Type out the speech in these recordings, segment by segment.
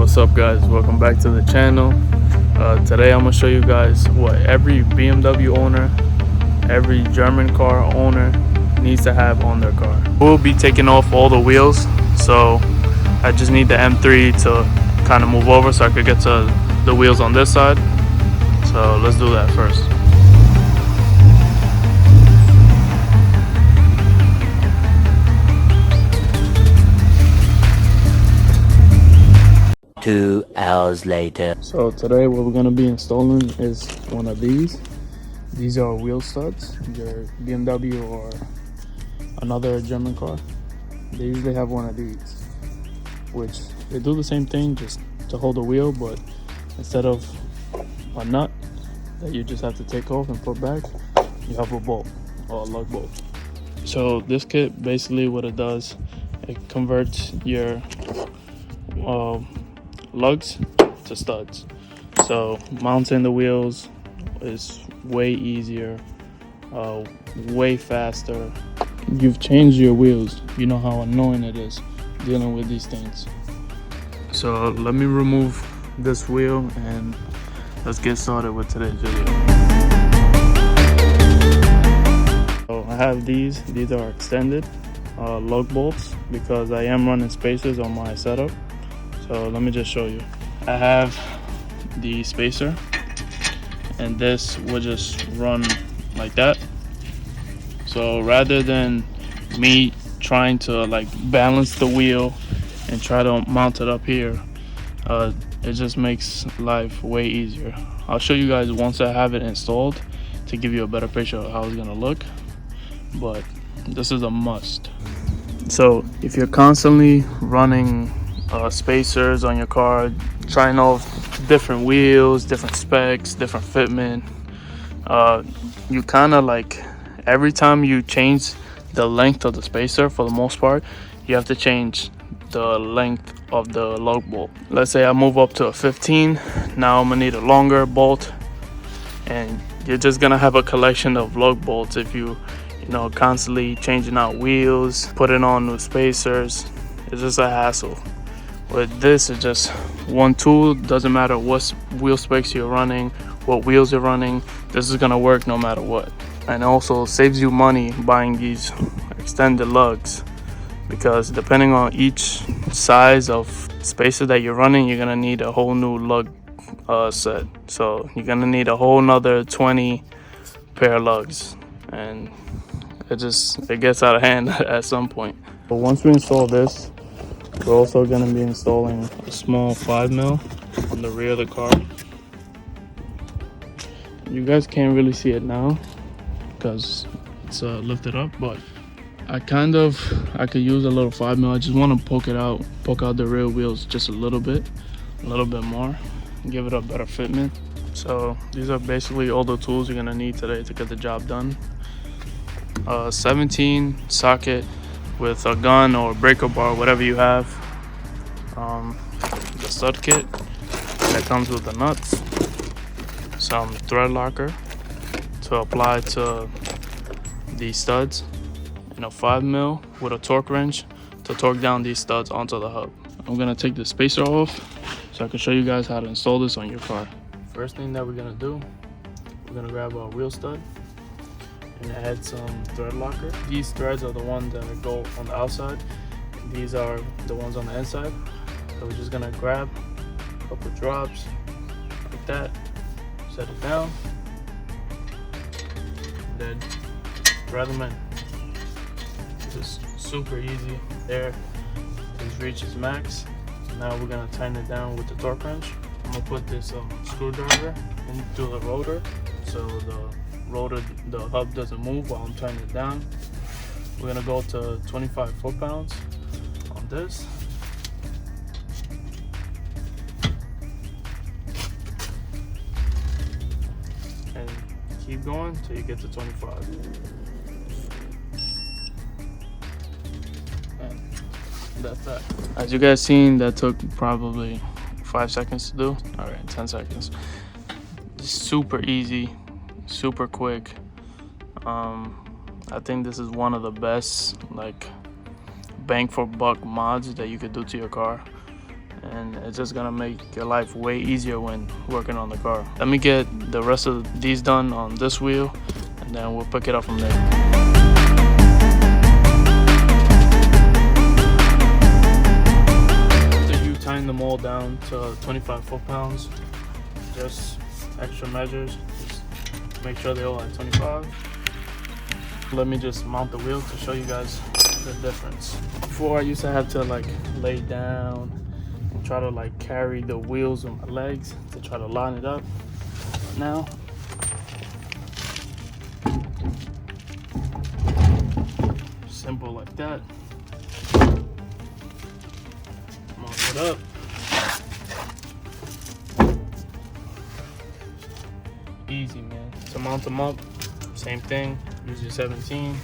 What's up guys, welcome back to the channel. Today I'm going to show you guys what every BMW owner, every German car owner needs to have on their car. We'll be taking off all the wheels, so I just need the M3 to kind of move over so I could get to the wheels on this side. So let's do that first. Two hours later. So today what we're going to be installing is one of these. These are wheel studs. Your BMW or another German car, they usually have one of these, which they do the same thing just to hold the wheel, but instead of a nut that you just have to take off and put back, you have a bolt or a lug bolt. So this kit, basically what it does, it converts your lugs to studs. So mounting the wheels is way easier, way faster. You've changed your wheels, you know how annoying it is dealing with these things. So let me remove this wheel and let's get started with today's video. So I have these are extended lug bolts because I am running spacers on my setup. So let me just show you. I have the spacer and this will just run like that. So rather than me trying to like balance the wheel and try to mount it up here, it just makes life way easier. I'll show you guys once I have it installed to give you a better picture of how it's gonna look, but this is a must. So if you're constantly running spacers on your car, trying out different wheels, different specs, different fitment, you kind of like, every time you change the length of the spacer, for the most part, you have to change the length of the lug bolt. Let's say I move up to a 15, now I'm gonna need a longer bolt, and you're just gonna have a collection of lug bolts if you know, constantly changing out wheels, putting on new spacers. It's just a hassle. With this, it's just one tool. Doesn't matter what wheel specs you're running, what wheels you're running, this is gonna work no matter what. And also saves you money buying these extended lugs, because depending on each size of spacer that you're running, you're gonna need a whole new lug set. So you're gonna need a whole nother 20 pair of lugs, and it gets out of hand at some point. But once we install this, we're also going to be installing a small 5mm on the rear of the car. You guys can't really see it now because it's lifted up, but I could use a little 5mm. I just want to poke out the rear wheels just a little bit more, give it a better fitment. So these are basically all the tools you're going to need today to get the job done. 17 socket with a gun or breaker bar, whatever you have. The stud kit that comes with the nuts, some thread locker to apply to the studs, and a 5mm with a torque wrench to torque down these studs onto the hub. I'm gonna take the spacer off so I can show you guys how to install this on your car. First thing that we're gonna do, we're gonna grab a wheel stud and add some thread locker. These threads are the ones that go on the outside. These are the ones on the inside. So we're just gonna grab a couple drops like that, set it down, and then thread them in. Just super easy. There, this reaches max. Now we're gonna tighten it down with the torque wrench. I'm gonna put this screwdriver into the rotor so the hub doesn't move while I'm turning it down. We're gonna go to 25 foot-pounds on this. And keep going till you get to 25. And that's that. As you guys seen, that took probably 5 seconds to do. All right, 10 seconds. Super easy, super quick. I think this is one of the best like bang for buck mods that you could do to your car. and it's just gonna make your life way easier when working on the car. Let me get the rest of these done on this wheel, and then we'll pick it up from there. After you tighten them all down to 25 foot-pounds, just extra measures, just make sure they're all at 25. Let me just mount the wheel to show you guys the difference. Before, I used to have to like lay down and try to like carry the wheels with my legs to try to line it up. But now, simple like that. Mount it up. Easy, man. To mount them up, same thing. Use your 17.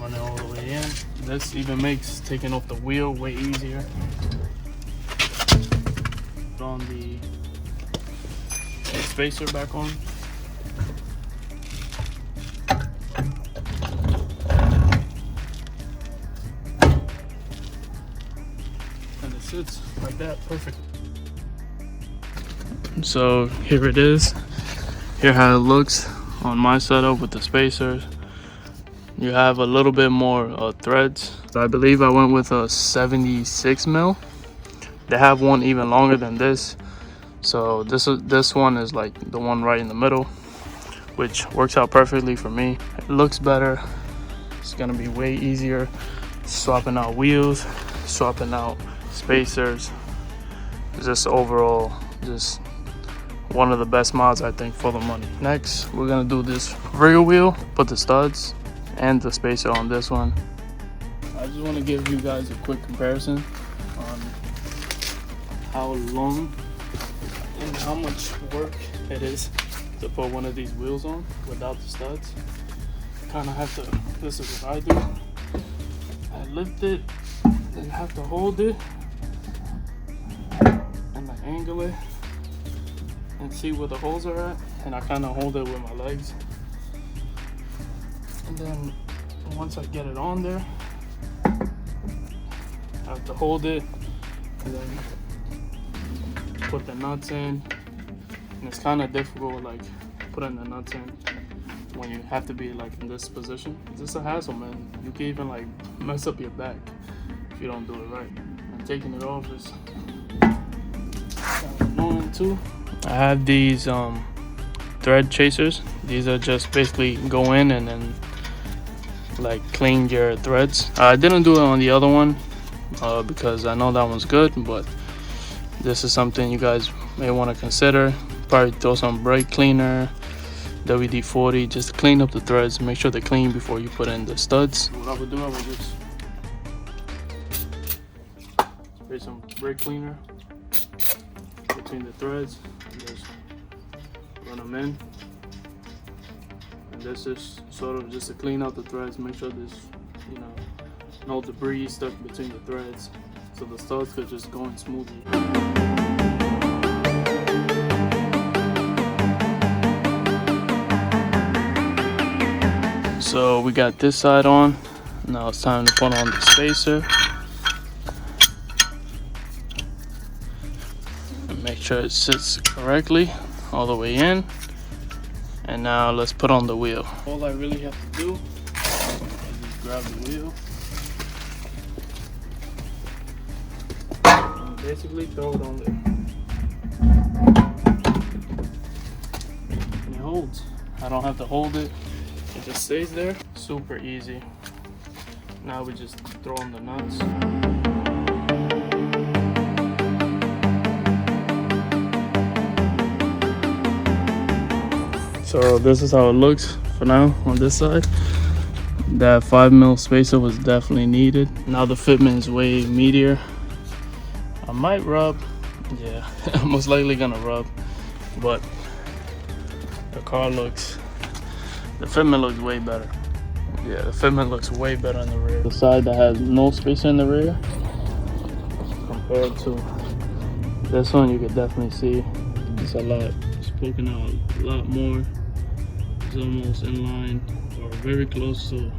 Run it all the way in. This even makes taking off the wheel way easier. Put on the spacer back on. And it sits like that, perfect. So here it is. Here how it looks on my setup with the spacers. You have a little bit more threads. So I believe I went with a 76 mil. They have one even longer than this. So this one is like the one right in the middle, which works out perfectly for me. It looks better. It's gonna be way easier swapping out wheels, swapping out spacers. Just overall, just one of the best mods I think for the money. Next, we're gonna do this rear wheel, put the studs and the spacer on this one. I just want to give you guys a quick comparison on how long and how much work it is to put one of these wheels on without the studs. Kind of have to, this is what I do. I lift it, then have to hold it and I angle it and see where the holes are at, and I kind of hold it with my legs. And then once I get it on there, I have to hold it and then put the nuts in. And it's kind of difficult like putting the nuts in when you have to be like in this position. It's just a hassle, man. You can even like mess up your back if you don't do it right. And taking it off is kind of annoying too. I have these thread chasers. These are just basically go in and then like clean your threads. I didn't do it on the other one because I know that one's good, but this is something you guys may want to consider. Probably throw some brake cleaner, WD-40, just to clean up the threads. Make sure they're clean before you put in the studs. What I would do, I would just spray some brake cleaner between the threads and just run them in. And this is sort of just to clean out the threads, make sure there's, you know, no debris stuck between the threads, so the studs could just go in smoothly. So we got this side on. Now it's time to put on the spacer. And make sure it sits correctly all the way in. And now let's put on the wheel. All I really have to do is just grab the wheel and basically throw it on there. And it holds. I don't have to hold it. It just stays there. Super easy. Now we just throw on the nuts. So this is how it looks for now on this side. That 5mm spacer was definitely needed. Now the fitment is way meatier. I might rub, yeah, I'm most likely gonna rub, but the car looks, the fitment looks way better. Yeah, the fitment looks way better in the rear. The side that has no spacer in the rear compared to this one, you can definitely see it's a lot, it's poking out a lot more. It's almost in line or very close to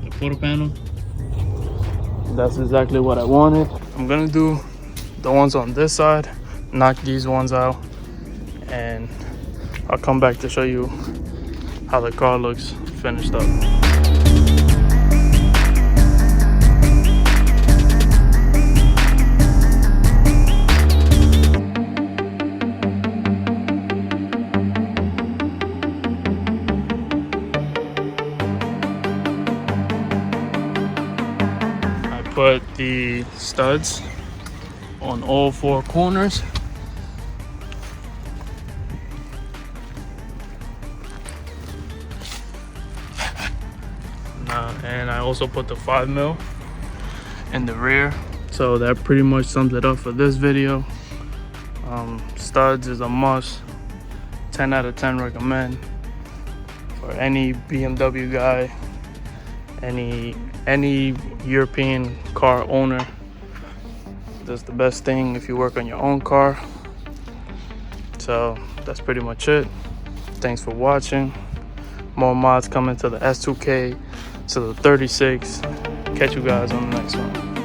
the quarter panel. That's exactly what I wanted. I'm gonna do the ones on this side, knock these ones out, and I'll come back to show you how the car looks finished up. I put the studs on all four corners. And I also put the 5mm in the rear. So that pretty much sums it up for this video. Studs is a must. 10 out of 10 recommend for any BMW guy, any European car owner. That's the best thing if you work on your own car. So that's pretty much it. Thanks for watching. More mods coming to the S2K, to the 36. Catch you guys on the next one.